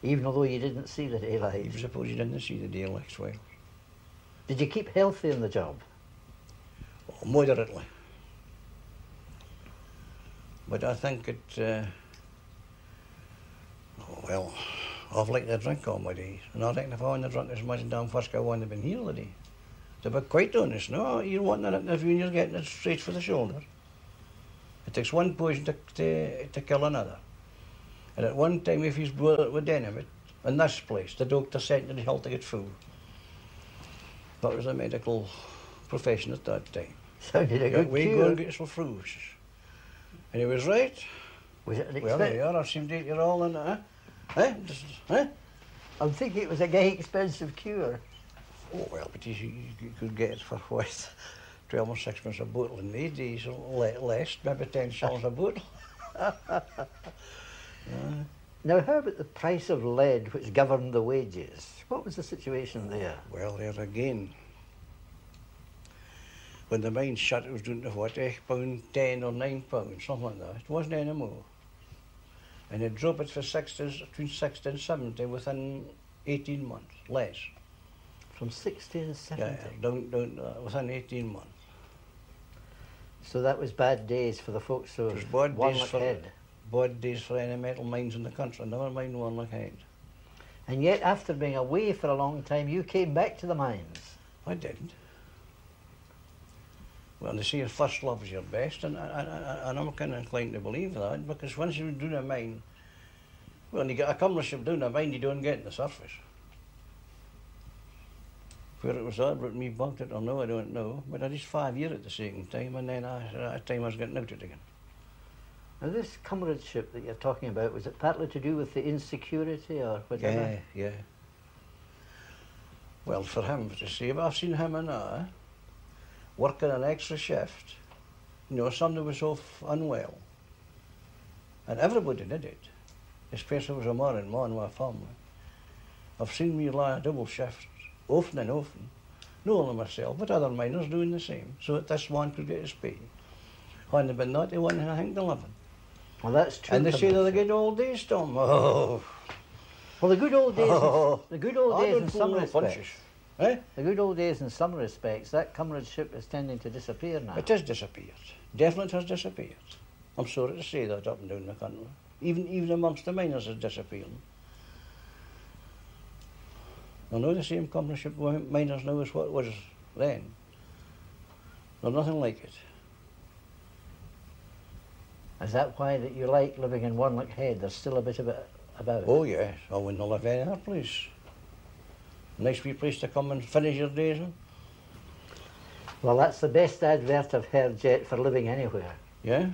Even although you didn't see the daylight? Even suppose you didn't see the daylight, well. Did you keep healthy in the job? Oh, moderately. But I think it, oh, well, I've liked to drink all my days, and I reckon if I hadn't drunk as much damn whiskey, I wouldn't have been here today. To be quite honest, no, you're wanting an interview and you're getting it straight for the shoulder. It takes one poison to kill another. And at one time, if he's brought it with dynamite, in this place, the doctor sent to the hill to get food. That was a medical profession at that time. Sounded a good we cure. go and get some fruits. And he was right. Was it an Well, there you are, I've seen you're all in it, eh? I'm thinking it was a gay expensive cure. Oh, well, but you could get it for what? 12 or 6 months a bottle in these days, less, maybe 10 shillings a bottle. Now, how about the price of lead which governed the wages? What was the situation there? Well, there again, when the mine shut, it was down to what, £8, 10 or £9, something like that. It wasn't anymore. And it dropped it for between 60 and 70 within 18 months, less. From 60 and 70? Yeah, down within 18 months. So that was bad days for the folks of Wanlockhead. Bad days for any metal mines in the country, never mind Wanlockhead. And yet, after being away for a long time, you came back to the mines. I didn't. Well, they say your first love is your best, and I'm kind of inclined to believe that, because once you're doing a mine, well, you get a comradeship doing a mine, you don't get in the surface. Where it was that brought me back it or no, I don't know, but I did 5 years at the second time, and then at that time I was getting out it again. Now, this comradeship that you're talking about, was it partly to do with the insecurity or whatever? Yeah. Well, for him, to say, but I've seen him and I working an extra shift. You know, somebody was off unwell. And everybody did it, especially if it was a married man with a family. I've seen me lie a double shift, often and often, not only myself, but other miners doing the same, so that this one could get his pay. Hadn't it been that, they wouldn't have hanged the living. Well, that's true. And they say they're the good old days, Tom. Oh. Well, the good old days, the good old I days don't in pull some no respects. punches. Eh? The good old days in some respects, that comradeship is tending to disappear now. It has disappeared. Definitely has disappeared. I'm sorry to say that up and down the country. Even amongst the miners it's disappearing. I know the same comradeship with miners now as what it was then. There's nothing like it. Is that why that you like living in Wanlockhead? There's still a bit of it about. Oh yes, I wouldn't live any other place. Nice wee place to come and finish your days in. Well, that's the best advert I've heard yet for living anywhere. Yeah?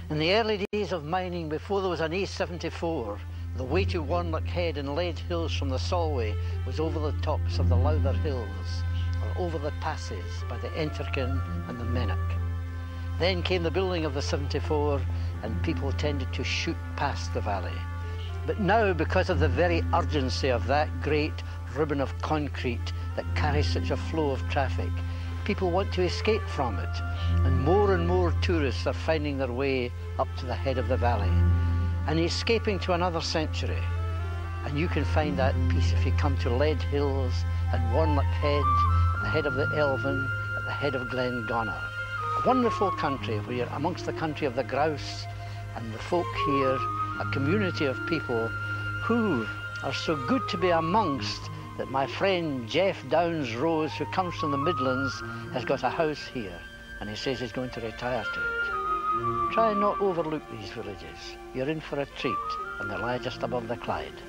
In the early days of mining, before there was an A74, the way to Wanlockhead and Lead Hills from the Solway was over the tops of the Lowther Hills, or over the passes by the Enterkin and the Mennock. Then came the building of the 74, and people tended to shoot past the valley. But now, because of the very urgency of that great ribbon of concrete that carries such a flow of traffic, people want to escape from it, and more tourists are finding their way up to the head of the valley and escaping to another century. And you can find that peace if you come to Lead Hills and Wanlockhead, at the head of the Elvin, at the head of Glengonner. A wonderful country where you're amongst the country of the grouse, and the folk here, a community of people who are so good to be amongst that my friend Jeff Downs Rose, who comes from the Midlands, has got a house here, and he says he's going to retire to it. Try and not overlook these villages. You're in for a treat, and they lie just above the Clyde.